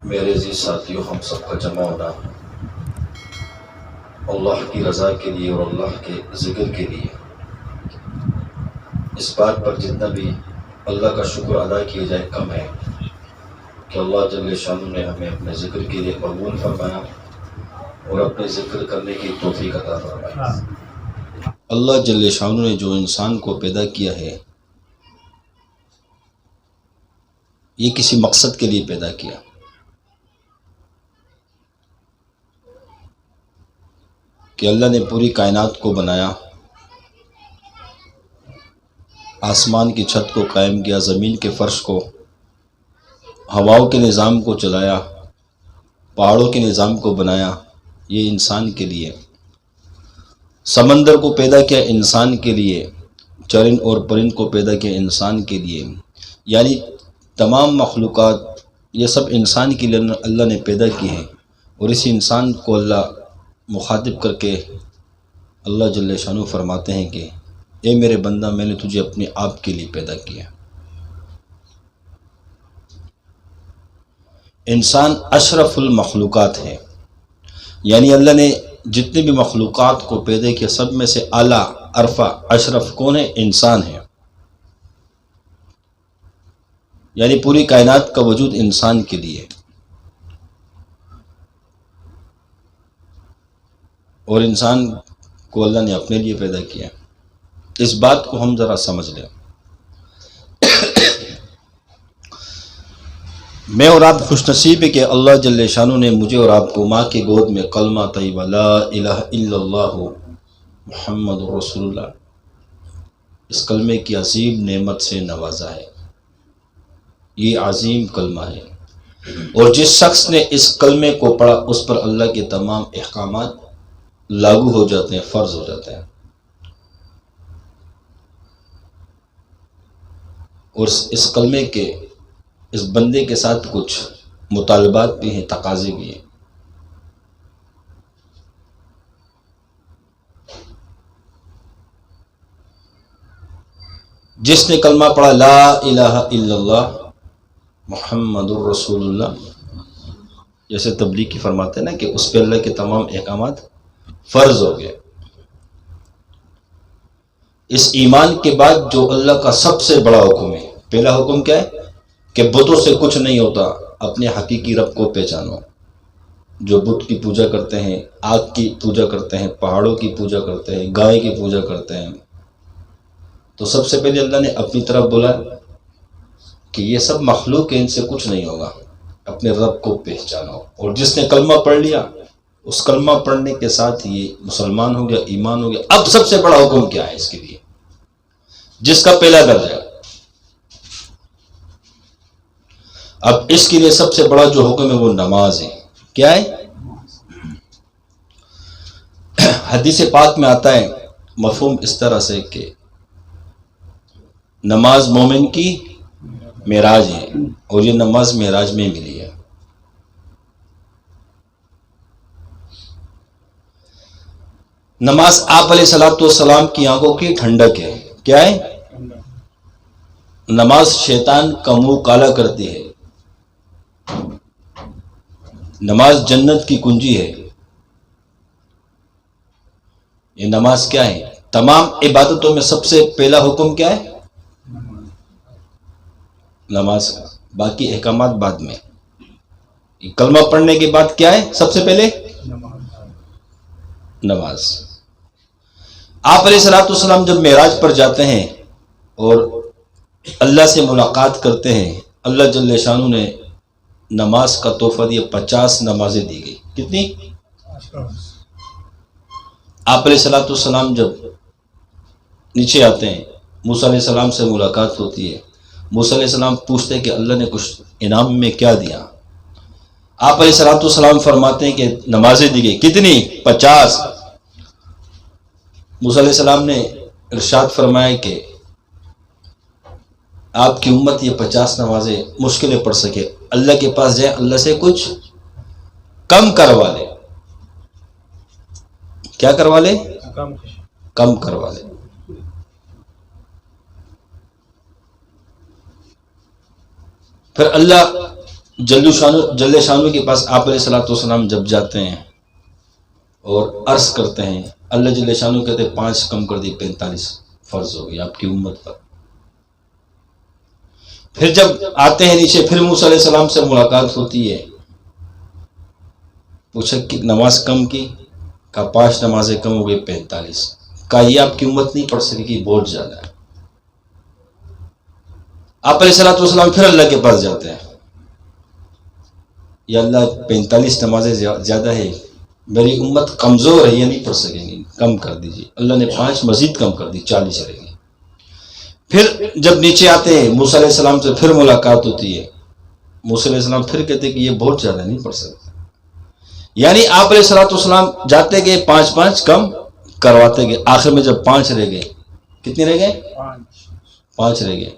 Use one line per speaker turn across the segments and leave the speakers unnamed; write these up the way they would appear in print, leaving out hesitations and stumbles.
میرے عزیز ساتھیوں، ہم سب کا جمع ہونا اللہ کی رضا کے لیے اور اللہ کے ذکر کے لیے، اس بات پر جتنا بھی اللہ کا شکر ادا کیا جائے کم ہے کہ اللہ جل شانہ نے ہمیں اپنے ذکر کے لیے قبول فرمایا اور اپنے ذکر کرنے کی توفیق عطا فرمائی۔ اللہ جل شانہ نے جو انسان کو پیدا کیا ہے، یہ کسی مقصد کے لیے پیدا کیا۔ کہ اللہ نے پوری کائنات کو بنایا، آسمان کی چھت کو قائم کیا، زمین کے فرش کو، ہواؤں کے نظام کو چلایا، پہاڑوں کے نظام کو بنایا، یہ انسان کے لیے۔ سمندر کو پیدا کیا انسان کے لیے، چرند اور پرند کو پیدا کیا انسان کے لیے، یعنی تمام مخلوقات یہ سب انسان کے لیے اللہ نے پیدا کی ہیں۔ اور اسی انسان کو اللہ مخاطب کر کے اللہ جل شانہ فرماتے ہیں کہ اے میرے بندہ، میں نے تجھے اپنے آپ کے لیے پیدا کیا۔ انسان اشرف المخلوقات ہے، یعنی اللہ نے جتنے بھی مخلوقات کو پیدا کیا سب میں سے اعلیٰ، عرفہ، اشرف کون ہے؟ انسان ہے۔ یعنی پوری کائنات کا وجود انسان کے لیے، اور انسان کو اللہ نے اپنے لیے پیدا کیا۔ اس بات کو ہم ذرا سمجھ لیں۔ میں اور آپ خوش نصیب ہے کہ اللہ جل شانہ نے مجھے اور آپ کو ماں کی گود میں کلمہ طیبہ لا الہ الا اللہ محمد رسول اللہ، اس کلمے کی عظیم نعمت سے نوازا ہے۔ یہ عظیم کلمہ ہے، اور جس شخص نے اس کلمے کو پڑھا اس پر اللہ کے تمام احکامات لاگو ہو جاتے ہیں، فرض ہو جاتے ہیں۔ اور اس کلمے کے اس بندے کے ساتھ کچھ مطالبات بھی ہیں، تقاضے بھی ہیں۔ جس نے کلمہ پڑھا لا الہ الا اللہ محمد الرسول اللہ، جیسے تبلیغ کی فرماتے ہیں نا کہ اس پہ اللہ کے تمام احکامات فرض ہو گئے۔ اس ایمان کے بعد جو اللہ کا سب سے بڑا حکم ہے، پہلا حکم کیا ہے؟ کہ بتوں سے کچھ نہیں ہوتا، اپنے حقیقی رب کو پہچانو۔ جو بت کی پوجا کرتے ہیں، آگ کی پوجا کرتے ہیں، پہاڑوں کی پوجا کرتے ہیں، گائے کی پوجا کرتے ہیں، تو سب سے پہلے اللہ نے اپنی طرف بولا کہ یہ سب مخلوق ہے، ان سے کچھ نہیں ہوگا، اپنے رب کو پہچانو۔ اور جس نے کلمہ پڑھ لیا، اس کلمہ پڑھنے کے ساتھ یہ مسلمان ہو گیا، ایمان ہو گیا۔ اب سب سے بڑا حکم کیا ہے اس کے لیے، جس کا پہلا درجہ ہے؟ اب اس کے لیے سب سے بڑا جو حکم ہے وہ نماز ہے۔ کیا ہے؟ حدیث پاک میں آتا ہے مفہوم اس طرح سے کہ نماز مومن کی معراج ہے، اور یہ نماز معراج میں ملی ہے۔ نماز آپ علیہ الصلوۃ والسلام کی آنکھوں کی ٹھنڈک ہے۔ کیا ہے؟ نماز شیطان کا منہ کالا کرتی ہے۔ نماز جنت کی کنجی ہے۔ یہ نماز کیا ہے؟ تمام عبادتوں میں سب سے پہلا حکم کیا ہے؟ نماز کا، باقی احکامات بعد میں۔ کلمہ پڑھنے کے بعد کیا ہے سب سے پہلے؟ نماز۔ آپ علیہ الصلوۃ والسلام جب معراج پر جاتے ہیں اور اللہ سے ملاقات کرتے ہیں، اللہ جل شانہ نے نماز کا تحفہ دیا، 50 نمازیں دی گئی۔ کتنی؟ آپ علیہ الصلوۃ والسلام جب نیچے آتے ہیں، موسیٰ علیہ السلام سے ملاقات ہوتی ہے، موسیٰ علیہ السلام پوچھتے ہیں کہ اللہ نے کچھ انعام میں کیا دیا؟ آپ علیہ الصلوۃ والسلام فرماتے ہیں کہ نمازیں دی گئی۔ کتنی؟ 50۔ موسیٰ علیہ السلام نے ارشاد فرمایا کہ آپ کی امت یہ 50 نمازیں مشکلیں پڑھ سکے، اللہ کے پاس جائے، اللہ سے کچھ کم کروا لے۔ کیا کروا لے؟ کم کروا لے۔ پھر اللہ جل شانو کے پاس آپ علیہ الصلوۃ والسلام جب جاتے ہیں اور عرض کرتے ہیں، اللہ جل شانو کہتے ہیں 5 کم کر دی 45 فرض ہو گئی آپ کی امت پر۔ پھر جب آتے ہیں نیچے، پھر موسیٰ علیہ السلام سے ملاقات ہوتی ہے، پوچھا کہ نماز کم کی، کہا 5 نمازیں کم ہو گئی 45، کہا یہ آپ کی امت نہیں پڑھ سکے گی، بہت زیادہ ہے۔ آپ علیہ الصلوۃ والسلام پھر اللہ کے پاس جاتے ہیں، یا اللہ 45 نمازیں زیادہ ہے، میری امت کمزور ہے، یہ نہیں پڑھ سکیں گی، کم کر دیجیے۔ اللہ نے 5 مزید کم کر دی، 40 رہ گئی۔ پھر جب نیچے آتے ہیں موسیٰ علیہ السلام سے پھر ملاقات ہوتی ہے، موسیٰ علیہ السلام پھر کہتے کہ یہ بہت زیادہ نہیں پڑھ سکتے، یعنی آپ علیہ الصلوۃ والسلام جاتے گئے 5 کم کرواتے گئے، آخر میں جب 5 رہ گئے، کتنے رہ گئے؟ 5 رہ گئے۔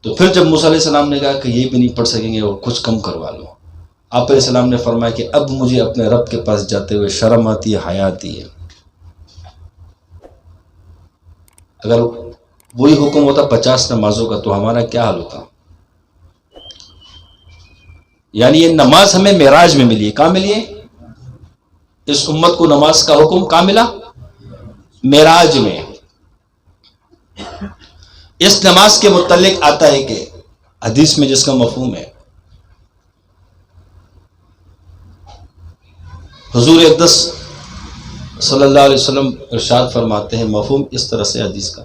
تو پھر جب موسیٰ علیہ السلام نے کہا کہ یہ بھی نہیں پڑھ سکیں گے اور کچھ کم کروا لو، آپ علیہ السلام نے فرمایا کہ اب مجھے اپنے رب کے پاس جاتے ہوئے شرم آتی ہے، حیا آتی ہے۔ اگر وہی حکم ہوتا 50 نمازوں کا تو ہمارا کیا حال ہوتا؟ یعنی یہ نماز ہمیں معراج میں ملی ہے، کہاں ملی ہے؟ اس امت کو نماز کا حکم کہاں ملا؟ معراج میں۔ اس نماز کے متعلق آتا ہے کہ حدیث میں جس کا مفہوم ہے، حضور اقدس صلی اللہ علیہ وسلم ارشاد فرماتے ہیں، مفہوم اس طرح سے حدیث کا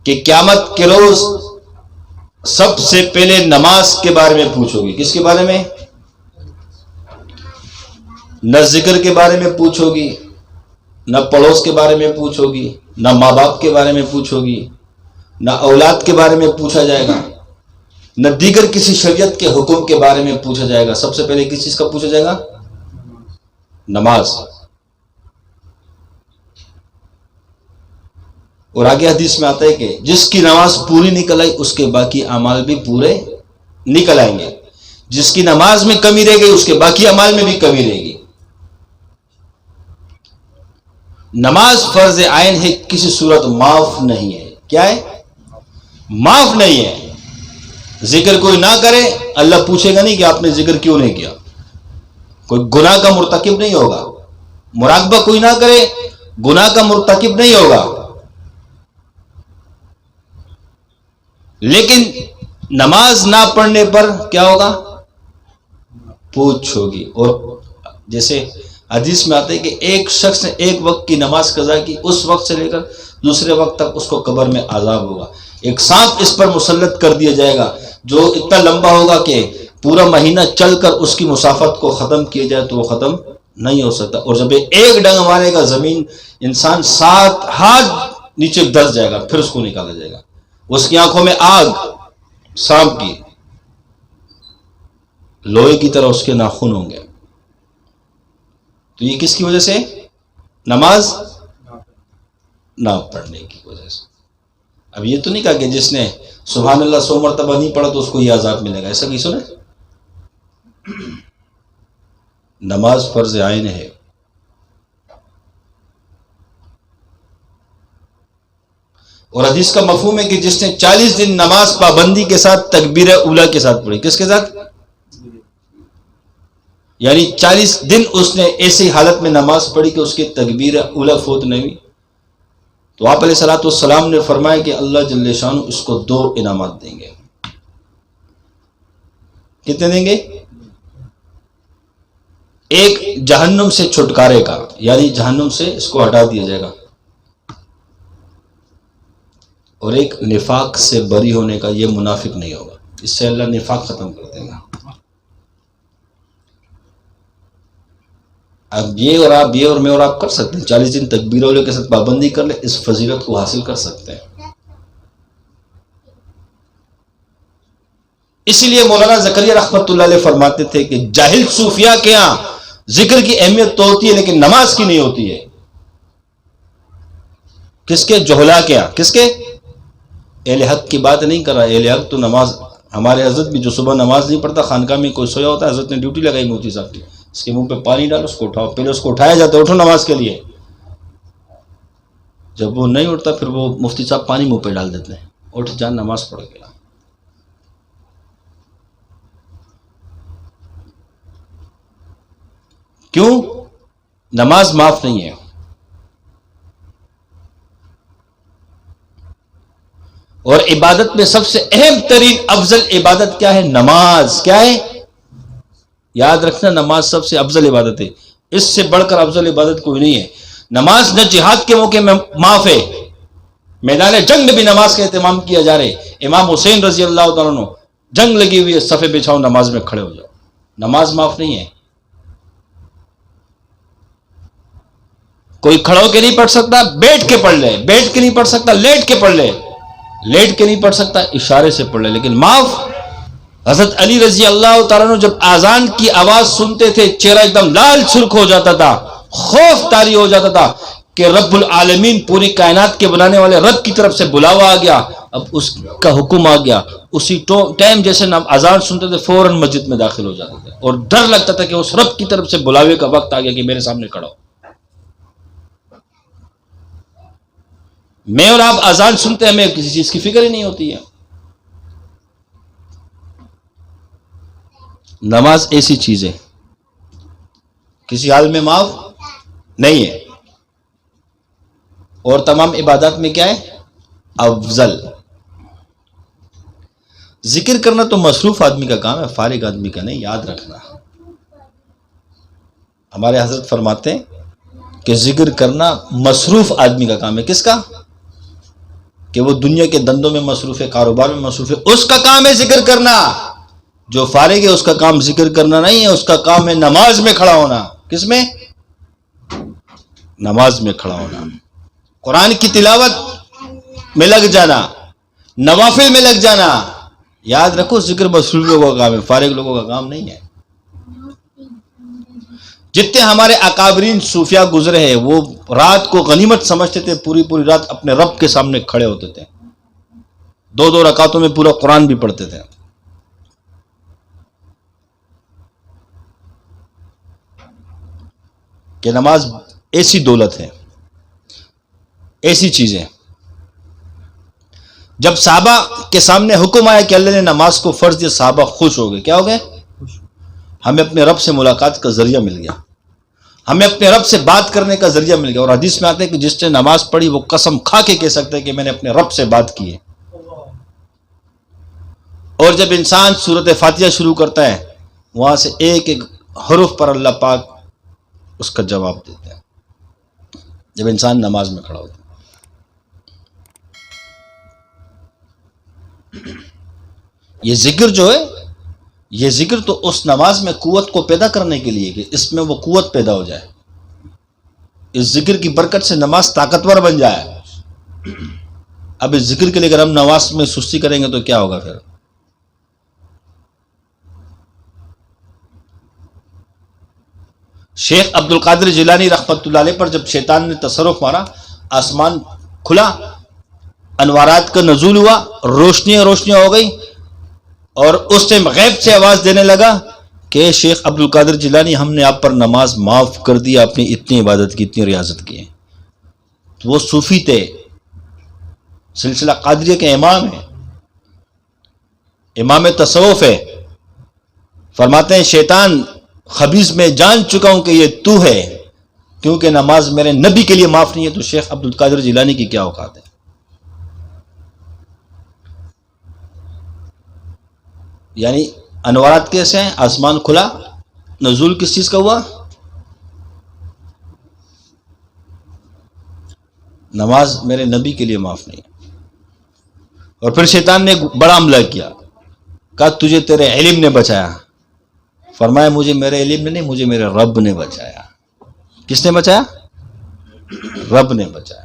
کہ قیامت کے روز سب سے پہلے نماز کے بارے میں پوچھو گی۔ کس کے بارے میں؟ نہ ذکر کے بارے میں پوچھو گی، نہ پڑوس کے بارے میں پوچھو گی، نہ ماں باپ کے بارے میں پوچھو گی، نہ اولاد کے بارے میں پوچھا جائے گا، نہ دیگر کسی شریعت کے حکم کے بارے میں پوچھا جائے گا۔ سب سے پہلے کس چیز کا پوچھا جائے گا؟ نماز۔ اور آگے حدیث میں آتا ہے کہ جس کی نماز پوری نکل آئی اس کے باقی اعمال بھی پورے نکل آئیں گے، جس کی نماز میں کمی رہ گئی اس کے باقی اعمال میں بھی کمی رہے گی۔ نماز فرض عین ہے، کسی صورت معاف نہیں ہے۔ کیا ہے؟ معاف نہیں ہے۔ ذکر کوئی نہ کرے، اللہ پوچھے گا نہیں کہ آپ نے ذکر کیوں نہیں کیا۔ کوئی گناہ کا مرتکب نہیں ہوگا، مراقبہ کوئی نہ کرے، گناہ کا مرتکب نہیں ہوگا، لیکن نماز نہ پڑھنے پر کیا ہوگا؟ پوچھ ہوگی۔ اور جیسے حدیث میں آتا ہے کہ ایک شخص نے ایک وقت کی نماز قضا کی، اس وقت سے لے کر دوسرے وقت تک اس کو قبر میں عذاب ہوگا۔ ایک سانپ اس پر مسلط کر دیا جائے گا جو اتنا لمبا ہوگا کہ پورا مہینہ چل کر اس کی مسافت کو ختم کیا جائے تو وہ ختم نہیں ہو سکتا۔ اور جب ایک ڈنگ مارے گا زمین، انسان 7 ہاتھ نیچے دس جائے گا، پھر اس کو نکالا جائے گا۔ اس کی آنکھوں میں آگ، سانپ کی، لوہے کی طرح اس کے ناخن ہوں گے۔ تو یہ کس کی وجہ سے؟ نماز نہ پڑھنے کی وجہ سے۔ اب یہ تو نہیں کہا کہ جس نے سبحان اللہ 100 مرتبہ نہیں پڑھا تو اس کو یہ عذاب ملے گا، ایسا کہیں سنے؟ نماز فرض عین ہے۔ اور حدیث کا مفہوم ہے کہ جس نے 40 دن نماز پابندی کے ساتھ تکبیر اولیٰ کے ساتھ پڑھی، کس کے ساتھ؟ یعنی 40 دن اس نے ایسی حالت میں نماز پڑھی کہ اس کی تکبیر اولیٰ فوت نہیں ہوئی، تو آپ علیہ الصلوۃ والسلام نے فرمایا کہ اللہ جل شانہ اس کو 2 انعامات دیں گے۔ کتنے دیں گے؟ ایک جہنم سے چھٹکارے کا، یعنی جہنم سے اس کو ہٹا دیا جائے گا، اور ایک نفاق سے بری ہونے کا، یہ منافق نہیں ہوگا، اس سے اللہ نفاق ختم کر دے گا۔ اب یہ اور آپ، یہ اور میں اور آپ کر سکتے ہیں، 40 دن تکبیر اولیٰ کے ساتھ پابندی کر لیں، اس فضیلت کو حاصل کر سکتے ہیں۔ اسی لیے مولانا زکریا رحمۃ اللہ علیہ فرماتے تھے کہ جاہل صوفیاء کے ہاں ذکر کی اہمیت تو ہوتی ہے لیکن نماز کی نہیں ہوتی ہے۔ کس کے؟ جہلا کے ہاں۔ کس کے؟ اہل حق کی بات نہیں کر رہا، اہل حق تو نماز، ہمارے حضرت بھی جو صبح نماز نہیں پڑھتا، خانقاہ میں کوئی سویا ہوتا ہے، حضرت نے ڈیوٹی لگائی مفتی صاحب کی، اس کے منہ پہ پانی ڈالو، اس کو اٹھاؤ، پہلے اس کو اٹھایا جاتا ہے، اٹھو نماز کے لیے، جب وہ نہیں اٹھتا پھر وہ مفتی صاحب پانی منہ پہ ڈال دیتے ہیں، اٹھ جا نماز پڑھ کے۔ کیوں؟ نماز معاف نہیں ہے. اور عبادت میں سب سے اہم ترین افضل عبادت کیا ہے؟ نماز. کیا ہے؟ یاد رکھنا، نماز سب سے افضل عبادت ہے. اس سے بڑھ کر افضل عبادت کوئی نہیں ہے. نماز نہ جہاد کے موقع میں معاف ہے، میدان جنگ میں بھی نماز کا اہتمام کیا جا رہا ہے. امام حسین رضی اللہ تعالیٰ عنہ، جنگ لگی ہوئی ہے، صفے بچھاؤ، نماز میں کھڑے ہو جاؤ. نماز معاف نہیں ہے. کوئی کھڑا ہو کے نہیں پڑھ سکتا، بیٹھ کے پڑھ لے. بیٹھ کے نہیں پڑھ سکتا، لیٹ کے پڑھ لے. لیٹ کے نہیں پڑھ سکتا، اشارے سے پڑھ لے. لیکن معاف. حضرت علی رضی اللہ تعالیٰ عنہ جب اذان کی آواز سنتے تھے، چہرہ ایک دم لال سرخ ہو جاتا تھا، خوف طاری ہو جاتا تھا کہ رب العالمین، پوری کائنات کے بنانے والے رب کی طرف سے بلاوا آ گیا، اب اس کا حکم آ گیا. اسی ٹائم جیسے اذان سنتے تھے فوراً مسجد میں داخل ہو جاتے تھے، اور ڈر لگتا تھا کہ اس رب کی طرف سے بلاوے کا وقت آ گیا کہ میرے سامنے کھڑا ہو. میں اور آپ اذان سنتے، ہمیں کسی چیز کی فکر ہی نہیں ہوتی ہے. نماز ایسی چیز ہے، کسی حال میں معاف نہیں ہے. اور تمام عبادات میں کیا ہے؟ افضل. ذکر کرنا تو مصروف آدمی کا کام ہے، فارغ آدمی کا نہیں. یاد رکھنا، ہمارے حضرت فرماتے ہیں کہ ذکر کرنا مصروف آدمی کا کام ہے. کس کا؟ کہ وہ دنیا کے دندوں میں مصروف ہے، کاروبار میں مصروف ہے، اس کا کام ہے ذکر کرنا. جو فارغ ہے اس کا کام ذکر کرنا نہیں ہے، اس کا کام ہے نماز میں کھڑا ہونا. کس میں؟ نماز میں کھڑا ہونا. قرآن کی تلاوت میں لگ جانا، نوافل میں لگ جانا. یاد رکھو، ذکر مصروف لوگوں کا کام ہے، فارغ لوگوں کا کام نہیں ہے. جتنے ہمارے اکابرین صوفیاء گزرے ہیں، وہ رات کو غنیمت سمجھتے تھے، پوری پوری رات اپنے رب کے سامنے کھڑے ہوتے تھے، 2 رکعتوں میں پورا قرآن بھی پڑھتے تھے. کہ نماز ایسی دولت ہے، ایسی چیز ہے. جب صحابہ کے سامنے حکم آیا کہ اللہ نے نماز کو فرض دیا، صحابہ خوش ہو گئے. کیا ہو گئے؟ ہمیں اپنے رب سے ملاقات کا ذریعہ مل گیا، ہمیں اپنے رب سے بات کرنے کا ذریعہ مل گیا. اور حدیث میں آتے ہیں کہ جس نے نماز پڑھی وہ قسم کھا کے کہہ سکتا ہے کہ میں نے اپنے رب سے بات کی ہے. اور جب انسان سورۃ فاتحہ شروع کرتا ہے، وہاں سے ایک ایک حرف پر اللہ پاک اس کا جواب دیتے ہیں جب انسان نماز میں کھڑا ہوتا ہے. یہ ذکر جو ہے، یہ ذکر تو اس نماز میں قوت کو پیدا کرنے کے لیے کہ اس میں وہ قوت پیدا ہو جائے، اس ذکر کی برکت سے نماز طاقتور بن جائے. اب اس ذکر کے لیے اگر ہم نماز میں سستی کریں گے تو کیا ہوگا پھر؟ شیخ عبد القادر جیلانی رحمۃ اللہ علیہ پر جب شیطان نے تصرف مارا، آسمان کھلا، انوارات کا نزول ہوا، روشنیاں روشنیاں ہو گئی، اور اس ٹائم غیب سے آواز دینے لگا کہ شیخ عبد القادر جیلانی، ہم نے آپ پر نماز معاف کر دی، آپ نے اتنی عبادت کی، اتنی ریاضت کی. تو وہ صوفی تھے، سلسلہ قادریہ کے امام ہیں، امام تصوف ہے. فرماتے ہیں شیطان خبیث میں جان چکا ہوں کہ یہ تو ہے، کیونکہ نماز میرے نبی کے لیے معاف نہیں ہے، تو شیخ عبد القادر جیلانی کی کیا اوقات ہے؟ یعنی انوارات کیسے ہیں؟ آسمان کھلا، نزول کس چیز کا ہوا؟ نماز میرے نبی کے لیے معاف نہیں ہے. اور پھر شیطان نے ایک بڑا حملہ کیا، کہا تجھے تیرے علم نے بچایا. فرمایا مجھے میرے علم نے نہیں، مجھے میرے رب نے بچایا. کس نے بچایا؟ رب نے بچایا.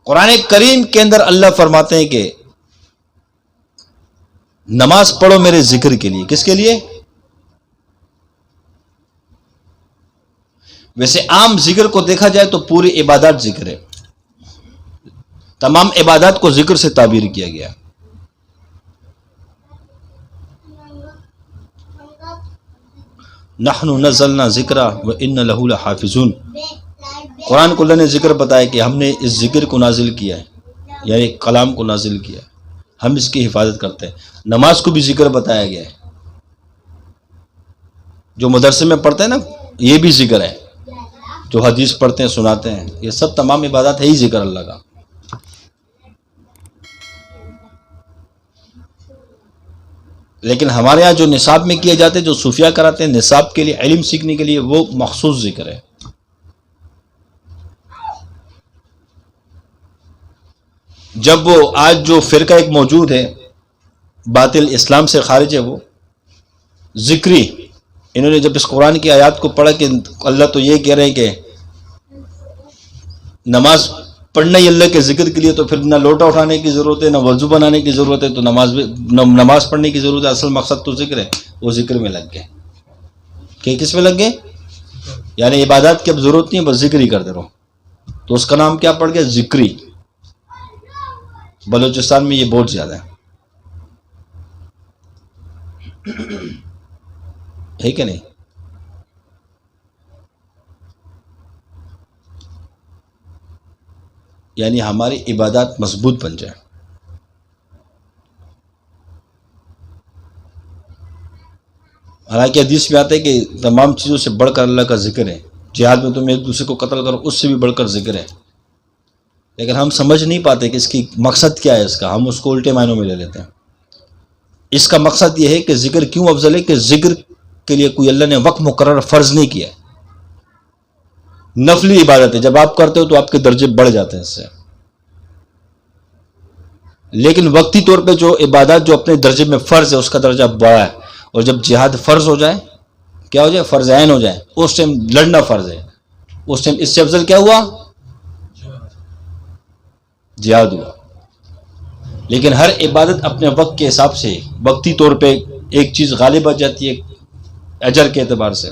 قرآن کریم کے اندر اللہ فرماتے ہیں کہ نماز پڑھو میرے ذکر کے لیے. کس کے لیے؟ ویسے عام ذکر کو دیکھا جائے تو پوری عبادات ذکر ہے، تمام عبادات کو ذکر سے تعبیر کیا گیا. نحن نزلنا ذکر وان له لحافظون. قرآن کو اللہ نے ذکر بتایا کہ ہم نے اس ذکر کو نازل کیا ہے، یعنی کلام کو نازل کیا ہے، ہم اس کی حفاظت کرتے ہیں. نماز کو بھی ذکر بتایا گیا ہے. جو مدرسے میں پڑھتے ہیں نا یہ بھی ذکر ہے، جو حدیث پڑھتے ہیں سناتے ہیں، یہ سب تمام عبادات ہے ہی ذکر اللہ کا. لیکن ہمارے یہاں جو نصاب میں کیے جاتے ہیں، جو صوفیہ کراتے ہیں نصاب کے لیے، علم سیکھنے کے لیے، وہ مخصوص ذکر ہے. جب وہ آج جو فرقہ ایک موجود ہے باطل اسلام سے خارج ہے، وہ ذکری، انہوں نے جب اس قرآن کی آیات کو پڑھا کہ اللہ تو یہ کہہ رہے ہیں کہ نماز پڑھنا ہی اللہ کے ذکر کے لیے، تو پھر نہ لوٹا اٹھانے کی ضرورت ہے، نہ وضو بنانے کی ضرورت ہے، تو نماز پڑھنے کی ضرورت ہے. اصل مقصد تو ذکر ہے. وہ ذکر میں لگ گئے. کہ کس میں لگ گئے؟ یعنی عبادات کی اب ضرورت نہیں ہے، بس ذکر ہی کرتے رہو. تو اس کا نام کیا پڑ گیا؟ ذکری. بلوچستان میں یہ بہت زیادہ ہے کہ نہیں؟ یعنی ہماری عبادات مضبوط بن جائے. حالانکہ حدیث میں آتا ہے کہ تمام چیزوں سے بڑھ کر اللہ کا ذکر ہے. جہاد میں تم ایک دوسرے کو قتل کرو، اس سے بھی بڑھ کر ذکر ہے. لیکن ہم سمجھ نہیں پاتے کہ اس کی مقصد کیا ہے. اس کا ہم اس کو الٹے معنوں میں لے لیتے ہیں. اس کا مقصد یہ ہے کہ ذکر کیوں افضل ہے کہ ذکر کے لیے کوئی اللہ نے وقت مقرر فرض نہیں کیا. نفلی عبادت ہے، جب آپ کرتے ہو تو آپ کے درجے بڑھ جاتے ہیں اس سے. لیکن وقتی طور پہ جو عبادات جو اپنے درجے میں فرض ہے اس کا درجہ بڑا ہے. اور جب جہاد فرض ہو جائے، کیا ہو جائے؟ فرض عین ہو جائے، اس ٹائم لڑنا فرض ہے. اس ٹائم اس سے افضل کیا ہوا؟ جہاد ہوا. لیکن ہر عبادت اپنے وقت کے حساب سے وقتی طور پہ ایک چیز غالب آ جاتی ہے اجر کے اعتبار سے.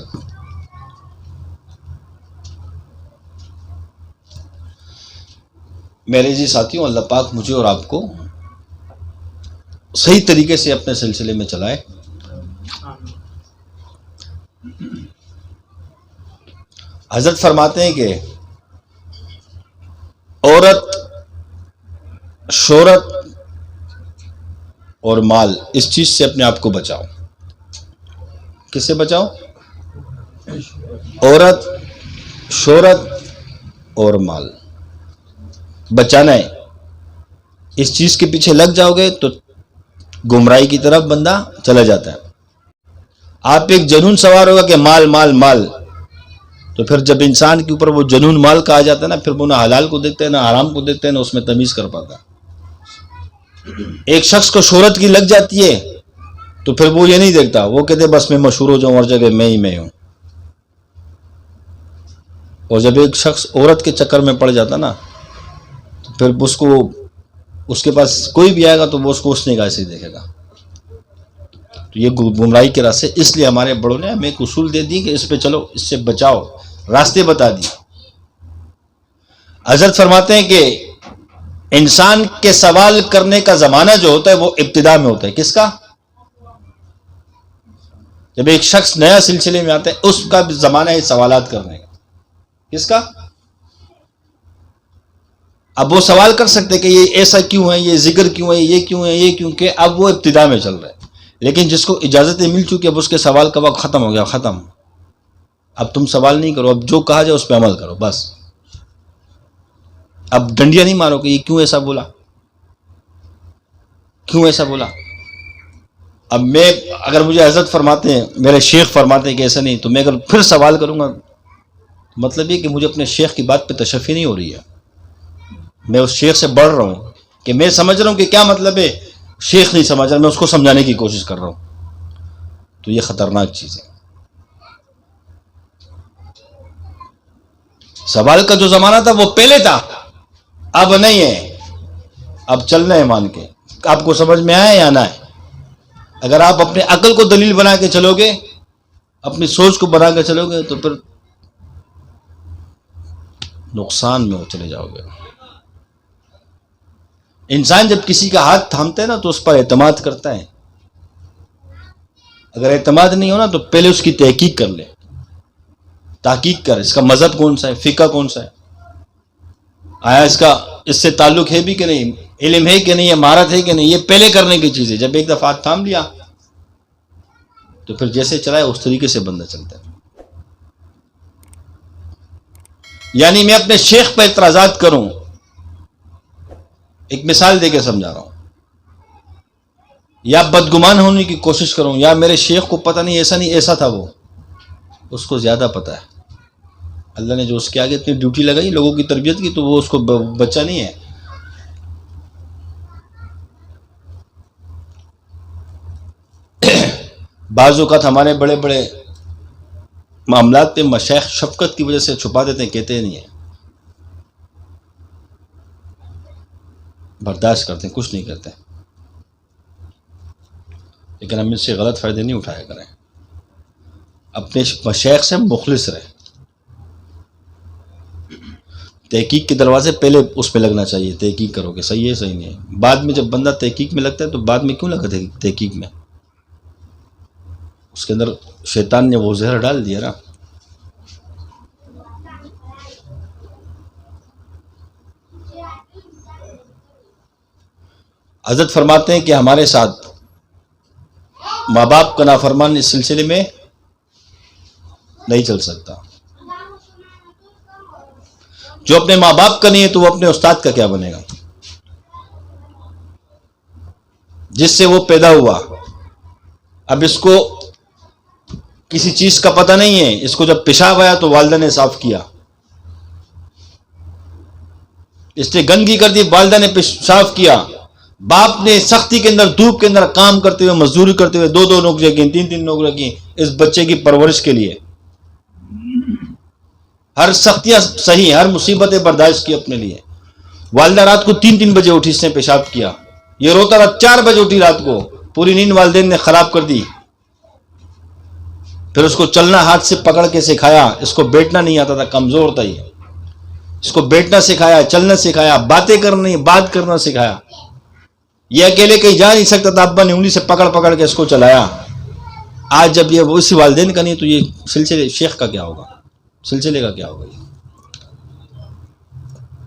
میرے جی ساتھیوں، اللہ پاک مجھے اور آپ کو صحیح طریقے سے اپنے سلسلے میں چلائے. حضرت فرماتے ہیں کہ عورت، شہرت اور مال، اس چیز سے اپنے آپ کو بچاؤ. کس سے بچاؤ؟ عورت، شہرت اور مال بچانا ہے. اس چیز کے پیچھے لگ جاؤ گے تو گمراہی کی طرف بندہ چلا جاتا ہے. آپ ایک جنون سوار ہوگا کہ مال مال مال، تو پھر جب انسان کے اوپر وہ جنون مال کا آ جاتا ہے نا، پھر وہ نہ حلال کو دیکھتا ہے نہ حرام کو دیکھتا ہے، نہ اس میں تمیز کر پاتا. ایک شخص کو شہرت کی لگ جاتی ہے تو پھر وہ یہ نہیں دیکھتا، وہ کہتے بس میں مشہور ہو جاؤں، ہر جگہ میں ہی میں ہوں. اور جب ایک شخص عورت کے چکر میں پڑ جاتا نا، تو پھر اس کے پاس کوئی بھی آئے گا تو وہ اس کو اس نگاہ سے دیکھے گا. تو یہ گمراہی کے راستے. اس لیے ہمارے بڑوں نے ہمیں ایک اصول دے دی کہ اس پہ چلو، اس سے بچاؤ، راستے بتا دی. حضرت فرماتے ہیں کہ انسان کے سوال کرنے کا زمانہ جو ہوتا ہے وہ ابتدا میں ہوتا ہے. کس کا؟ جب ایک شخص نیا سلسلے میں آتا ہے، اس کا بھی زمانہ ہے سوالات کرنے کا. کس کا؟ اب وہ سوال کر سکتے کہ یہ ایسا کیوں ہے، یہ ذکر کیوں ہے، یہ کیوں ہے، یہ کیوں کہ اب وہ ابتدا میں چل رہا ہے. لیکن جس کو اجازتیں مل چکی، اب اس کے سوال کا وقت ختم ہو گیا، ختم. اب تم سوال نہیں کرو، اب جو کہا جائے اس پہ عمل کرو بس. اب ڈنڈیا نہیں مارو کہ یہ کیوں ایسا بولا، کیوں ایسا بولا. اب میں اگر مجھے حضرت فرماتے ہیں، میرے شیخ فرماتے ہیں کہ ایسا نہیں، تو میں اگر پھر سوال کروں گا، مطلب یہ کہ مجھے اپنے شیخ کی بات پہ تشفی نہیں ہو رہی ہے. میں اس شیخ سے بڑھ رہا ہوں کہ میں سمجھ رہا ہوں کہ کیا مطلب ہے، شیخ نہیں سمجھ رہا، میں اس کو سمجھانے کی کوشش کر رہا ہوں. تو یہ خطرناک چیز ہے. سوال کا جو زمانہ تھا وہ پہلے تھا، اب نہیں ہے. اب چلنا ہے مان کے. آپ کو سمجھ میں آئے یا نہ آئے. اگر آپ اپنے عقل کو دلیل بنا کے چلو گے، اپنی سوچ کو بنا کے چلو گے، تو پھر نقصان میں چلے جاؤ گے. انسان جب کسی کا ہاتھ تھامتا ہے نا تو اس پر اعتماد کرتا ہے. اگر اعتماد نہیں ہونا تو پہلے اس کی تحقیق کر لے. تحقیق کر، اس کا مذہب کون سا ہے، فقہ کون سا ہے، آیا اس سے تعلق ہے بھی کہ نہیں، علم ہے کہ نہیں، مہارت ہے کہ نہیں. یہ پہلے کرنے کی چیز ہے. جب ایک دفعہ ہاتھ تھام لیا تو پھر جیسے چلائے اس طریقے سے بندہ چلتا ہے. یعنی میں اپنے شیخ پہ اعتراضات کروں، ایک مثال دے کے سمجھا رہا ہوں، یا بدگمان ہونے کی کوشش کروں، یا میرے شیخ کو پتہ نہیں ایسا نہیں ایسا تھا، وہ اس کو زیادہ پتہ ہے. اللہ نے جو اس کے آگے اتنی ڈیوٹی لگائی لوگوں کی تربیت کی، تو وہ اس کو بچہ نہیں ہے. بعض اوقات ہمارے بڑے بڑے معاملات پہ مشائخ شفقت کی وجہ سے چھپا دیتے ہیں، کہتے نہیں ہیں، برداشت کرتے ہیں، کچھ نہیں کرتے. لیکن ہم اس سے غلط فائدے نہیں اٹھایا کریں. اپنے مشائخ سے مخلص رہے. تحقیق کے دروازے پہلے اس پہ لگنا چاہیے، تحقیق کرو کہ صحیح ہے صحیح نہیں ہے. بعد میں جب بندہ تحقیق میں لگتا ہے تو بعد میں کیوں لگا تحقیق میں؟ اس کے اندر شیطان نے وہ زہر ڈال دیا نا. حضرت فرماتے ہیں کہ ہمارے ساتھ ماں باپ کا نافرمان اس سلسلے میں نہیں چل سکتا. جو اپنے ماں باپ کا نہیں ہے تو وہ اپنے استاد کا کیا بنے گا، جس سے وہ پیدا ہوا. اب اس کو کسی چیز کا پتہ نہیں ہے، اس کو جب پیشاب آیا تو والدہ نے صاف کیا، اس نے گندگی کر دی، والدہ نے صاف کیا. باپ نے سختی کے اندر دھوپ کے اندر کام کرتے ہوئے مزدوری کرتے ہوئے 2 نوکریاں کی، 3 نوکریاں کی اس بچے کی پرورش کے لیے. ہر سختیاں صحیح، ہر مصیبتیں برداشت کی اپنے لیے. والدہ رات کو 3 بجے اٹھی، اس نے پیشاب کیا، یہ روتا رہا، 4 بجے اٹھی رات کو، پوری نیند والدین نے خراب کر دی. پھر اس کو چلنا ہاتھ سے پکڑ کے سکھایا، اس کو بیٹھنا نہیں آتا تھا، کمزور تھا یہ، اس کو بیٹھنا سکھایا، چلنا سکھایا، باتیں کرنا، بات کرنا سکھایا. یہ اکیلے کہیں جا نہیں سکتا تھا، ابا نے انگلی سے پکڑ پکڑ کے اس کو چلایا. آج جب یہ اسی والدین کا نہیں تو یہ سلسلے شیخ کا کیا ہوگا، سلسلے کا کیا ہوگا.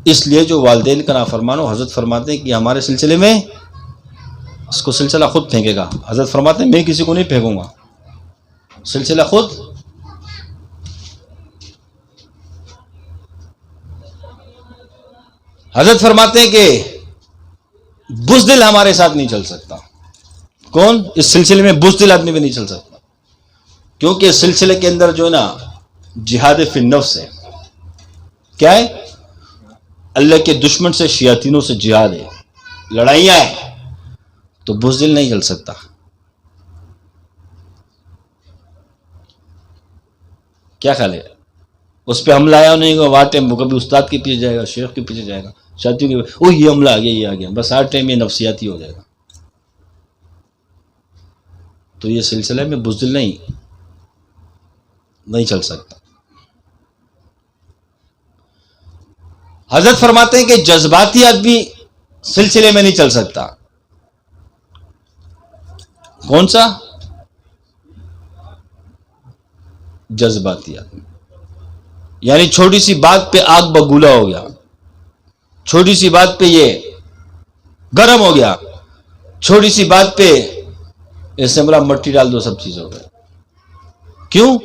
اس لیے جو والدین کا نافرمان ہو، حضرت فرماتے ہیں کہ ہمارے سلسلے میں اس کو سلسلہ خود پھینکے گا. حضرت فرماتے ہیں میں کسی کو نہیں پھینکوں گا، سلسلہ خود. حضرت فرماتے ہیں کہ بزدل ہمارے ساتھ نہیں چل سکتا. کون؟ اس سلسلے میں بزدل آدمی بھی نہیں چل سکتا، کیونکہ اس سلسلے کے اندر جو ہے نا جہاد فی النفس ہے. کیا ہے؟ اللہ کے دشمن سے، شیاطینوں سے جہاد ہے، لڑائیاں ہیں. تو بزدل نہیں چل سکتا. کیا خیال ہے؟ اس پہ حملہ آیا نہیں ہوگا، وہاں ٹائم وہ کبھی استاد کے پیچھے جائے گا، شیخ کے پیچھے جائے گا، شادیوں کے او یہ حملہ آ گیا، یہ آ گیا، بس ہر ٹائم یہ نفسیاتی ہو جائے گا. تو یہ سلسلہ میں بزدل نہیں چل سکتا. حضرت فرماتے ہیں کہ جذباتی آدمی سلسلے میں نہیں چل سکتا. کون سا؟ جذباتی آدمی. یعنی چھوٹی سی بات پہ آگ بگولا ہو گیا، چھوٹی سی بات پہ یہ گرم ہو گیا، چھوٹی سی بات پہ اس سے بولا مٹی ڈال دو سب چیزوں پہ. کیوں؟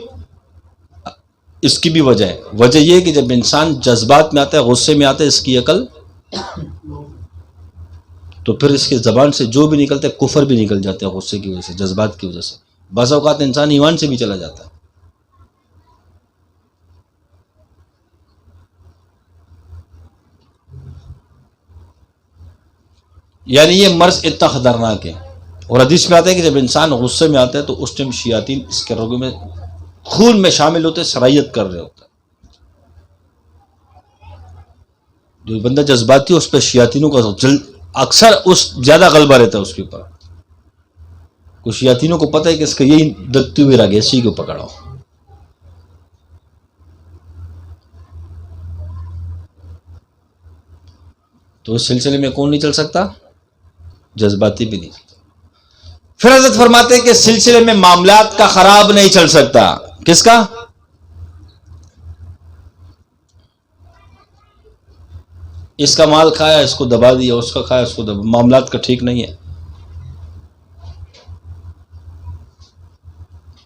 اس کی بھی وجہ ہے. وجہ یہ کہ جب انسان جذبات میں آتا ہے، غصے میں آتا ہے، اس کی عقل، تو پھر اس کی زبان سے جو بھی نکلتا ہے کفر بھی نکل جاتا ہے، غصے کی وجہ سے، جذبات کی وجہ سے. بعض اوقات انسان ایمان سے بھی چلا جاتا ہے. یعنی یہ مرض اتنا خطرناک ہے. اور حدیث میں آتا ہے کہ جب انسان غصے میں آتا ہے تو اس ٹائم شیاطین اس کے رگوں میں، خون میں شامل ہوتے، سرائیت کر رہے ہوتے. جو بندہ جذباتی ہو اس پہ شیاطینوں کا اکثر زیادہ غلبہ رہتا ہے اس کے اوپر. کچھ شیاطینوں کو پتہ ہے کہ اس کا یہی دکھتی ہوئی راگ اسی کو پکڑاؤ. تو اس سلسلے میں کون نہیں چل سکتا؟ جذباتی بھی نہیں. پھر حضرت فرماتے ہیں کہ سلسلے میں معاملات کا خراب نہیں چل سکتا. کس کا؟ اس کا مال کھایا، اس کو دبا دیا، اس کا کھایا، اس کو دبا، معاملات کا ٹھیک نہیں ہے.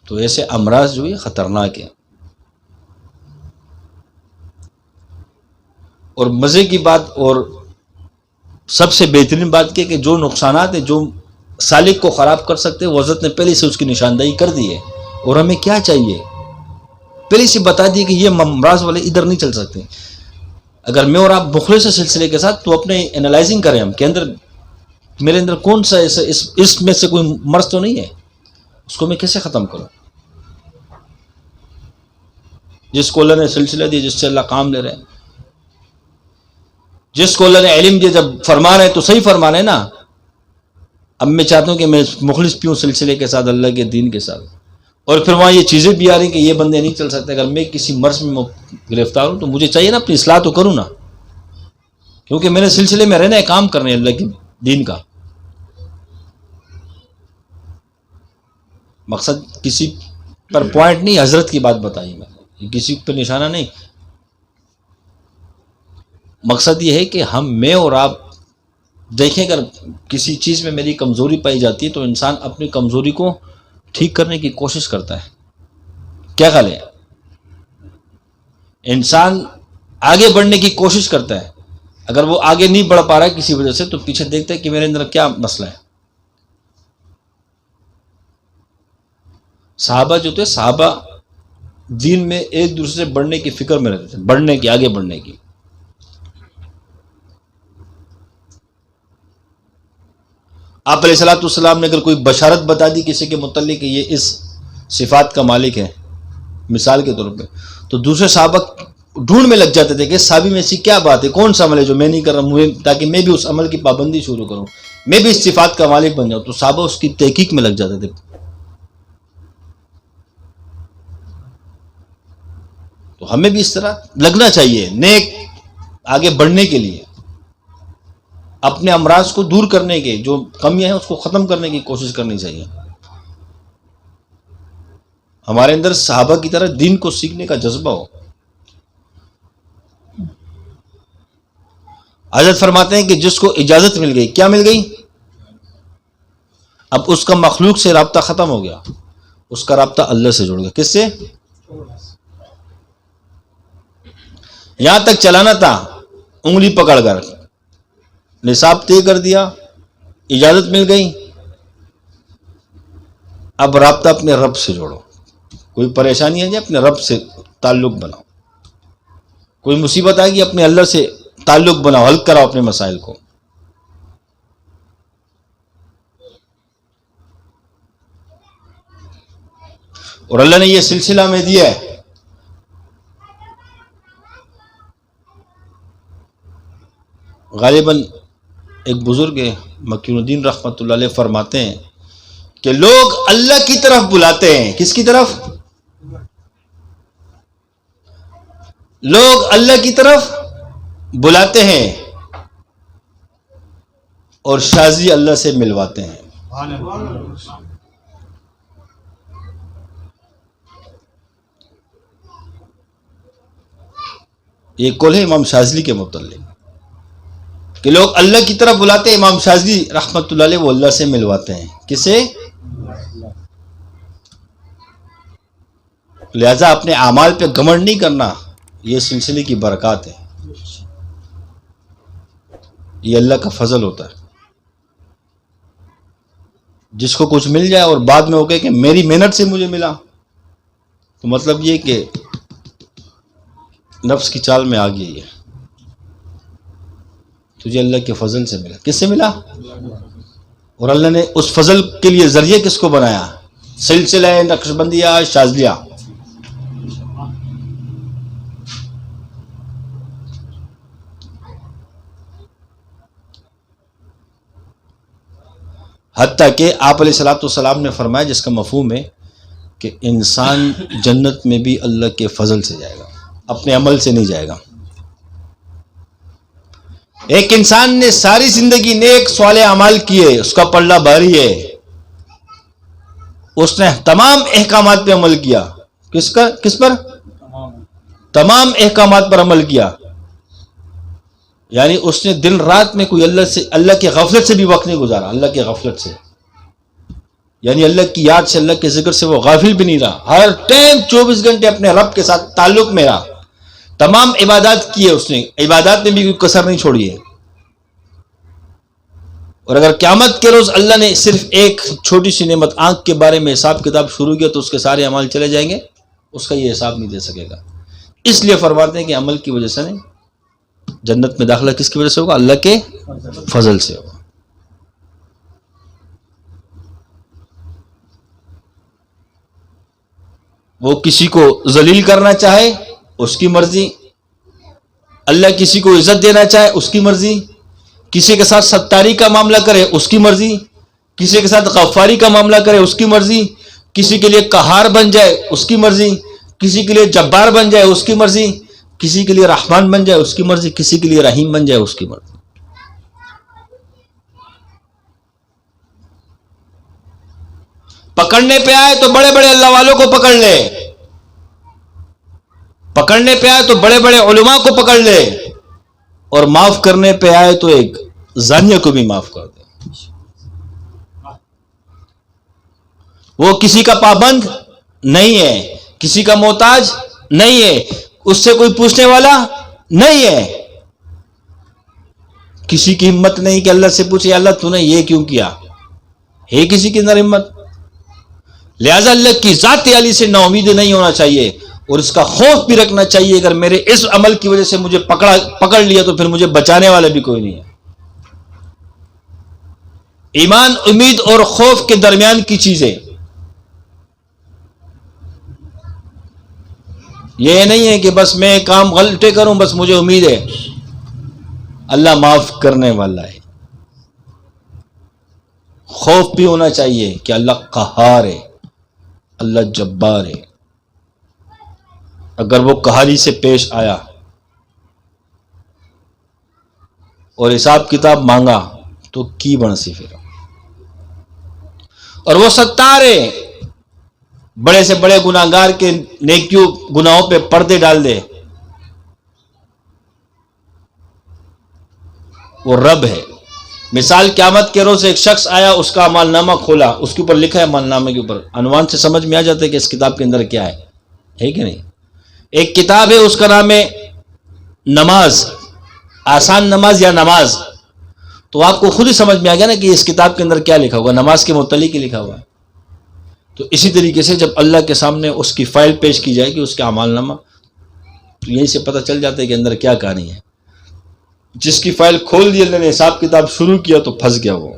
تو ایسے امراض جو ہے خطرناک ہیں. اور مزے کی بات اور سب سے بہترین بات کہ جو نقصانات ہیں جو سالک کو خراب کر سکتے ہیں وہ حضرت نے پہلے سے اس کی نشاندہی کر دی ہے. اور ہمیں کیا چاہیے؟ پہلے سے بتا دی کہ یہ امراض والے ادھر نہیں چل سکتے. اگر میں اور آپ مخلص سلسلے کے ساتھ تو اپنے انالائزنگ کریں ہم کہ اندر میرے اندر کون سا اس میں سے کوئی مرض تو نہیں ہے، اس کو میں کیسے ختم کروں؟ جس کو اللہ نے سلسلہ دیا، جس سے اللہ کام لے رہے ہیں، جس کو اللہ نے علم دیا، جب فرما رہے ہیں تو صحیح فرما رہے ہیں نا. اب میں چاہتا ہوں کہ میں مخلص پیوں سلسلے کے ساتھ، اللہ کے دین کے ساتھ، اور پھر وہاں یہ چیزیں بھی آ رہی ہیں کہ یہ بندے نہیں چل سکتے. اگر میں کسی مرض میں گرفتار ہوں تو مجھے چاہیے نا اپنی اصلاح تو کروں نا، کیونکہ میرے سلسلے میں رہنا ہے، کام کرنے اللہ کے دین کا. مقصد کسی پر پوائنٹ نہیں، حضرت کی بات بتائی میں، کسی پر نشانہ نہیں. مقصد یہ ہے کہ میں اور آپ دیکھیں اگر کسی چیز میں میری کمزوری پائی جاتی ہے تو انسان اپنی کمزوری کو ٹھیک کرنے کی کوشش کرتا ہے. کیا خیال ہے؟ انسان آگے بڑھنے کی کوشش کرتا ہے. اگر وہ آگے نہیں بڑھ پا رہا ہے کسی وجہ سے تو پیچھے دیکھتا ہے کہ میرے اندر کیا مسئلہ ہے. صحابہ جو تھے، صحابہ دین میں ایک دوسرے سے بڑھنے کی فکر میں رہتے تھے، بڑھنے کی، آگے بڑھنے کی. آپ علیہ الصلوۃ والسلام نے اگر کوئی بشارت بتا دی کسی کے متعلق کہ یہ اس صفات کا مالک ہے مثال کے طور پہ، تو دوسرے صحابہ ڈھونڈ میں لگ جاتے تھے کہ اس صحابی میں ایسی کیا بات ہے، کون سا عمل ہے جو میں نہیں کر رہا ہوں، تاکہ میں بھی اس عمل کی پابندی شروع کروں، میں بھی اس صفات کا مالک بن جاؤں. تو صحابہ اس کی تحقیق میں لگ جاتے تھے. تو ہمیں بھی اس طرح لگنا چاہیے نیک آگے بڑھنے کے لیے، اپنے امراض کو دور کرنے کے، جو کمیاں ہیں اس کو ختم کرنے کی کوشش کرنی چاہیے. ہمارے اندر صحابہ کی طرح دین کو سیکھنے کا جذبہ ہو. حضرت فرماتے ہیں کہ جس کو اجازت مل گئی، کیا مل گئی؟ اب اس کا مخلوق سے رابطہ ختم ہو گیا، اس کا رابطہ اللہ سے جڑ گیا. کس سے؟ یہاں تک چلانا تھا انگلی پکڑ کر، نصاب طے کر دیا، اجازت مل گئی، اب رابطہ اپنے رب سے جوڑو. کوئی پریشانی ہے جی اپنے رب سے تعلق بناؤ، کوئی مصیبت آئے گی اپنے اللہ سے تعلق بناؤ، حل کراؤ اپنے مسائل کو. اور اللہ نے یہ سلسلہ میں دیا ہے. غالباً ایک بزرگ مکین الدین رحمۃ اللہ علیہ فرماتے ہیں کہ لوگ اللہ کی طرف بلاتے ہیں. کس کی طرف؟ لوگ اللہ کی طرف بلاتے ہیں اور شاذی اللہ سے ملواتے ہیں. یہ قول ہے امام شاذلی کے متعلق کہ لوگ اللہ کی طرف بلاتے ہیں. امام شاذلی رحمۃ اللہ علیہ وہ اللہ سے ملواتے ہیں. کسے؟ لہذا اپنے اعمال پہ گھمنڈ نہیں کرنا، یہ سلسلے کی برکات ہے، یہ اللہ کا فضل ہوتا ہے. جس کو کچھ مل جائے اور بعد میں ہو گئے کہ میری محنت سے مجھے ملا، تو مطلب یہ کہ نفس کی چال میں آ گئی ہے. تجھے اللہ کے فضل سے ملا. کس سے ملا؟ اور اللہ نے اس فضل کے لیے ذریعہ کس کو بنایا؟ سلسلہ نقشبندیہ شاذلیہ. حتیٰ کہ آپ علیہ الصلوۃ والسلام نے فرمایا، جس کا مفہوم ہے کہ انسان جنت میں بھی اللہ کے فضل سے جائے گا، اپنے عمل سے نہیں جائے گا. ایک انسان نے ساری زندگی نیک صالح اعمال کیے، اس کا پلڑا بھاری ہے، اس نے تمام احکامات پہ عمل کیا. کس پر؟ تمام احکامات پر عمل کیا. یعنی اس نے دن رات میں کوئی اللہ کی غفلت سے بھی وقت نہیں گزارا، اللہ کی غفلت سے. یعنی اللہ کی یاد سے، اللہ کے ذکر سے وہ غافل بھی نہیں رہا، ہر ٹائم 24 گھنٹے اپنے رب کے ساتھ تعلق میں رہا، تمام عبادات کیے اس نے، عبادات میں بھی کوئی کسر نہیں چھوڑی ہے۔ اور اگر قیامت کے روز اللہ نے صرف ایک چھوٹی سی نعمت آنکھ کے بارے میں حساب کتاب شروع کیا تو اس کے سارے اعمال چلے جائیں گے، اس کا یہ حساب نہیں دے سکے گا۔ اس لیے فرماتے ہیں کہ عمل کی وجہ سے نہیں، جنت میں داخلہ کس کی وجہ سے ہوگا؟ اللہ کے فضل سے ہوگا۔ وہ کسی کو ذلیل کرنا چاہے اس کی مرضی، اللہ کسی کو عزت دینا چاہے اس کی مرضی، کسی کے ساتھ ستاری کا معاملہ کرے اس کی مرضی، کسی کے ساتھ غفاری کا معاملہ کرے اس کی مرضی، کسی کے لیے قہار بن جائے اس کی مرضی، کسی کے لیے جبار بن جائے اس کی مرضی، کسی کے لیے رحمان بن جائے اس کی مرضی، کسی کے لیے رحیم بن جائے اس کی مرضی۔ پکڑنے پہ آئے تو بڑے بڑے اللہ والوں کو پکڑ لے، پکڑنے پہ آئے تو بڑے بڑے علماء کو پکڑ لے، اور معاف کرنے پہ آئے تو ایک زانیہ کو بھی معاف کر دے۔ وہ کسی کا پابند نہیں ہے، کسی کا محتاج نہیں ہے، اس سے کوئی پوچھنے والا نہیں ہے، کسی کی ہمت نہیں کہ اللہ سے پوچھے اللہ تو نے یہ کیوں کیا، ہے کسی کے اندر ہمت؟ لہذا اللہ کی ذات علی سے نا امید نہیں ہونا چاہیے، اور اس کا خوف بھی رکھنا چاہیے اگر میرے اس عمل کی وجہ سے مجھے پکڑ لیا تو پھر مجھے بچانے والا بھی کوئی نہیں ہے۔ ایمان امید اور خوف کے درمیان کی چیزیں، یہ نہیں ہے کہ بس میں کام غلطے کروں بس مجھے امید ہے، اللہ معاف کرنے والا ہے۔ خوف بھی ہونا چاہیے کہ اللہ قہار ہے، اللہ جبار ہے، اگر وہ قہاری سے پیش آیا اور حساب کتاب مانگا تو کی بنسی پھر، اور وہ ستار ہے، بڑے سے بڑے گناہگار کے نیکیوں گناہوں پہ پردے ڈال دے، وہ رب ہے۔ مثال قیامت کے روز ایک شخص آیا، اس کا اعمال نامہ کھولا، اس کے اوپر لکھا ہے اعمال نامے کے اوپر، عنوان سے سمجھ میں آ جاتا ہے کہ اس کتاب کے اندر کیا ہے کہ نہیں؟ ایک کتاب ہے اس کا نام ہے نماز، آسان نماز یا نماز، تو آپ کو خود ہی سمجھ میں آ گیا نا کہ اس کتاب کے اندر کیا لکھا ہوگا، نماز کے متعلق ہی لکھا ہوا ہے۔ تو اسی طریقے سے جب اللہ کے سامنے اس کی فائل پیش کی جائے گی، اس کا اعمال نامہ، تو یہیں سے پتہ چل جاتا ہے کہ اندر کیا کہانی ہے۔ جس کی فائل کھول دی اللہ نے، حساب کتاب شروع کیا تو پھنس گیا وہ،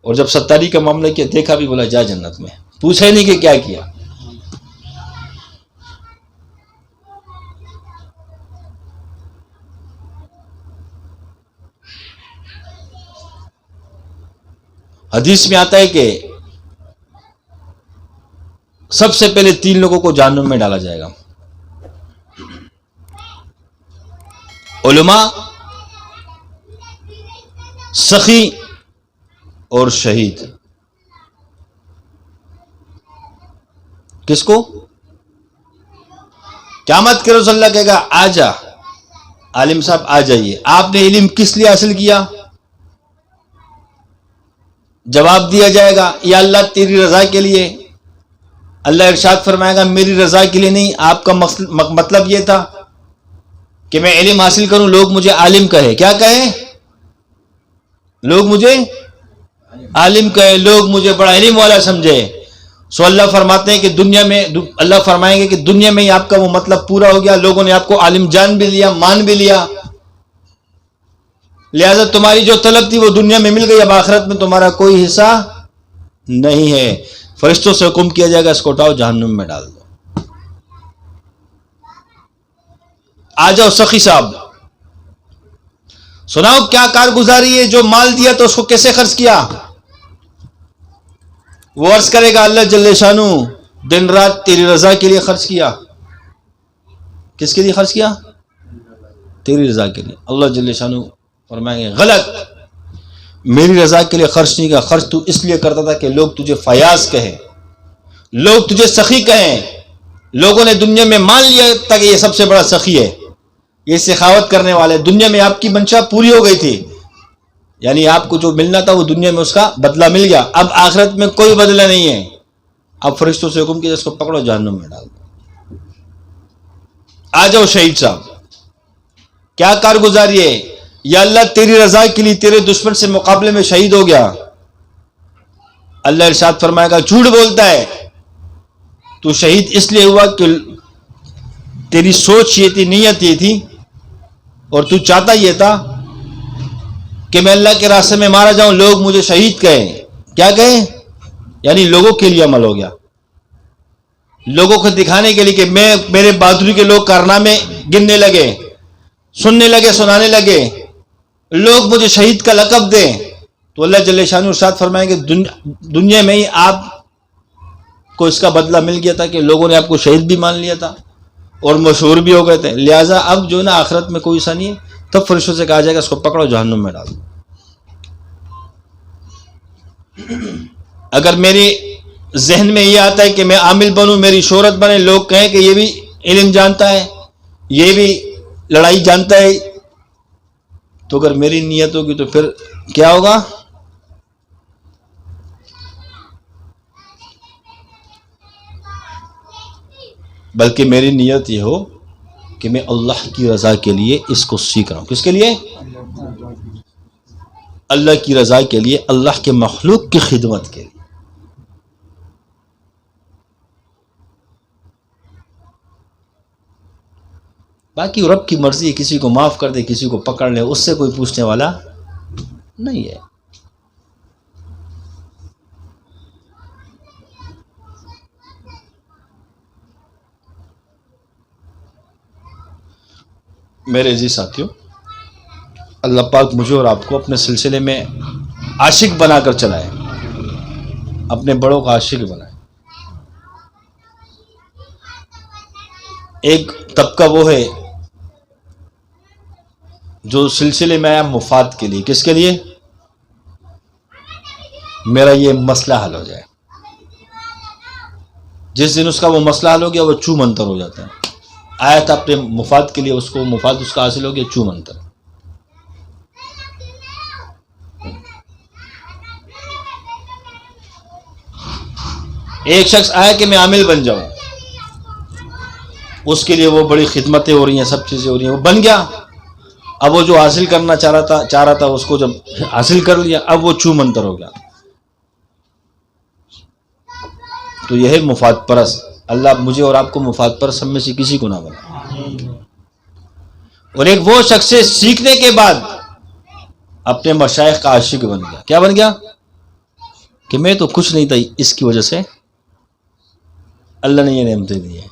اور جب ستاری کا معاملہ کیا دیکھا بھی، بولا جا جنت میں، پوچھا ہی نہیں کہ کیا کیا۔ حدیث میں آتا ہے کہ سب سے پہلے 3 لوگوں کو جہنم میں ڈالا جائے گا، علماء، سخی اور شہید۔ کس کو؟ قیامت کے روز اللہ کہے گا آ جا عالم صاحب، آ جائیے، آپ نے علم کس لیے حاصل کیا؟ جواب دیا جائے گا یا اللہ تیری رضا کے لیے۔ اللہ ارشاد فرمائے گا میری رضا کے لیے نہیں، آپ کا مطلب یہ تھا کہ میں علم حاصل کروں، لوگ مجھے عالم کہے، کیا کہے؟ لوگ مجھے عالم کہے، لوگ مجھے بڑا علم والا سمجھے۔ سو اللہ فرماتے ہیں کہ اللہ فرمائیں گے کہ دنیا میں ہی آپ کا وہ مطلب پورا ہو گیا، لوگوں نے آپ کو عالم جان بھی لیا، مان بھی لیا، لہذا تمہاری جو طلب تھی وہ دنیا میں مل گئی، اب آخرت میں تمہارا کوئی حصہ نہیں ہے۔ فرشتوں سے حکم کیا جائے گا اس کو اٹھاؤ جہنم میں ڈال دو۔ آ جاؤ سخی صاحب، سناؤ کیا کارگزاری ہے، جو مال دیا تو اس کو کیسے خرچ کیا؟ وہ عرض کرے گا اللہ جل شانو دن رات تیری رضا کے لیے خرچ کیا۔ کس کے لیے خرچ کیا؟ تیری رضا کے لیے۔ اللہ جل شانو فرمائیں گے غلط، میری رضا کے لیے خرچ نہیں کیا، خرچ تو اس لیے کرتا تھا کہ لوگ تجھے فیاض کہیں، لوگ تجھے سخی کہیں، لوگوں نے دنیا میں مان لیا تھا کہ یہ سب سے بڑا سخی ہے، یہ سخاوت کرنے والے، دنیا میں آپ کی منشا پوری ہو گئی تھی، یعنی آپ کو جو ملنا تھا وہ دنیا میں اس کا بدلہ مل گیا، اب آخرت میں کوئی بدلہ نہیں ہے. اب فرشتوں سے حکم کیا اس کو پکڑو جہنم میں ڈال دو. آ جاؤ شہید صاحب، کیا کارگزاری ہے؟ یا اللہ تیری رضا کے لیے تیرے دشمن سے مقابلے میں شہید ہو گیا. اللہ ارشاد فرمائے گا جھوٹ بولتا ہے، تو شہید اس لیے ہوا کہ تیری سوچ یہ تھی، نیت یہ تھی، اور تو چاہتا یہ تھا کہ میں اللہ کے راستے میں مارا جاؤں، لوگ مجھے شہید کہیں. کیا کہیں؟ یعنی لوگوں کے لیے عمل ہو گیا، لوگوں کو دکھانے کے لیے کہ میں میرے بہادری کے لوگ کارنامے گننے لگے، سننے لگے، سنانے لگے، لوگ مجھے شہید کا لقب دیں. تو اللہ جل شانہ ارشاد فرمائیں کہ دنیا میں ہی آپ کو اس کا بدلہ مل گیا تھا کہ لوگوں نے آپ کو شہید بھی مان لیا تھا اور مشہور بھی ہو گئے تھے. لہٰذا اب جو نا آخرت میں کوئی سا نہیں ہے. تب فرشتوں سے کہا جائے گا اس کو پکڑو جہنم میں ڈال دو. اگر میرے ذہن میں یہ آتا ہے کہ میں عامل بنوں، میری شہرت بنے، لوگ کہیں کہ یہ بھی علم جانتا ہے، یہ بھی لڑائی جانتا ہے، تو اگر میری نیت ہوگی تو پھر کیا ہوگا؟ بلکہ میری نیت یہ ہو کہ میں اللہ کی رضا کے لیے اس کو سیکھ رہا ہوں. کس کے لیے؟ اللہ کی رضا کے لیے، اللہ کے مخلوق کی خدمت کے لیے. باقی رب کی مرضی، کسی کو معاف کر دے، کسی کو پکڑ لے، اس سے کوئی پوچھنے والا نہیں ہے. میرے عزیز ساتھیوں، اللہ پاک مجھے اور آپ کو اپنے سلسلے میں عاشق بنا کر چلائے، اپنے بڑوں کا عاشق بنائے. ایک طبقہ وہ ہے جو سلسلے میں آیا مفاد کے لیے. کس کے لیے؟ میرا یہ مسئلہ حل ہو جائے. جس دن اس کا وہ مسئلہ حل ہو گیا وہ چو منتر ہو جاتا ہے. آیا تھا اپنے مفاد کے لیے، اس کو مفاد اس کا حاصل ہو گیا، چو منتر. ایک شخص آیا کہ میں عامل بن جاؤں، اس کے لیے وہ بڑی خدمتیں ہو رہی ہیں، سب چیزیں ہو رہی ہیں، وہ بن گیا. اب وہ جو حاصل کرنا چاہ رہا تھا اس کو جب حاصل کر لیا، اب وہ چو منتر ہو گیا. تو یہ ہے مفاد پرست. اللہ مجھے اور آپ کو مفاد پرست ہم میں سے کسی کو نہ بنا. اور ایک وہ شخص سیکھنے کے بعد اپنے مشائخ کا عاشق بن گیا. کیا بن گیا؟ کہ میں تو کچھ نہیں تھا، اس کی وجہ سے اللہ نے یہ نعمتیں دی ہیں.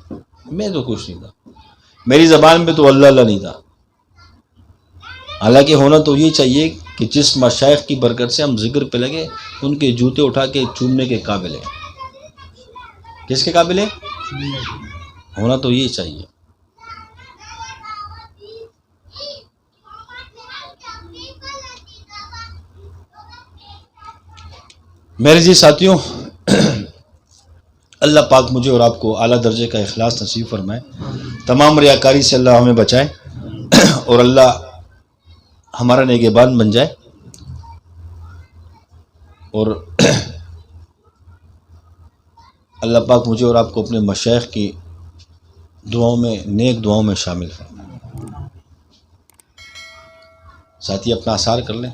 میں تو کچھ نہیں تھا، میری زبان میں تو اللہ اللہ نہیں تھا. حالانکہ ہونا تو یہ چاہیے کہ جس مشائخ کی برکت سے ہم ذکر پہ لگے، ان کے جوتے اٹھا کے چومنے کے قابل ہیں. کس کے قابل ہے؟ ہونا تو یہ چاہیے. میرے جی ساتھیوں، اللہ پاک مجھے اور آپ کو اعلیٰ درجے کا اخلاص نصیب فرمائے، تمام ریاکاری سے اللہ ہمیں بچائے، اور اللہ ہمارا نگہبان بن جائے. اور اللہ پاک مجھے اور آپ کو اپنے مشائخ کی دعاؤں میں، نیک دعاؤں میں شامل فرمائے. ساتھی اپنا آثار کر لیں.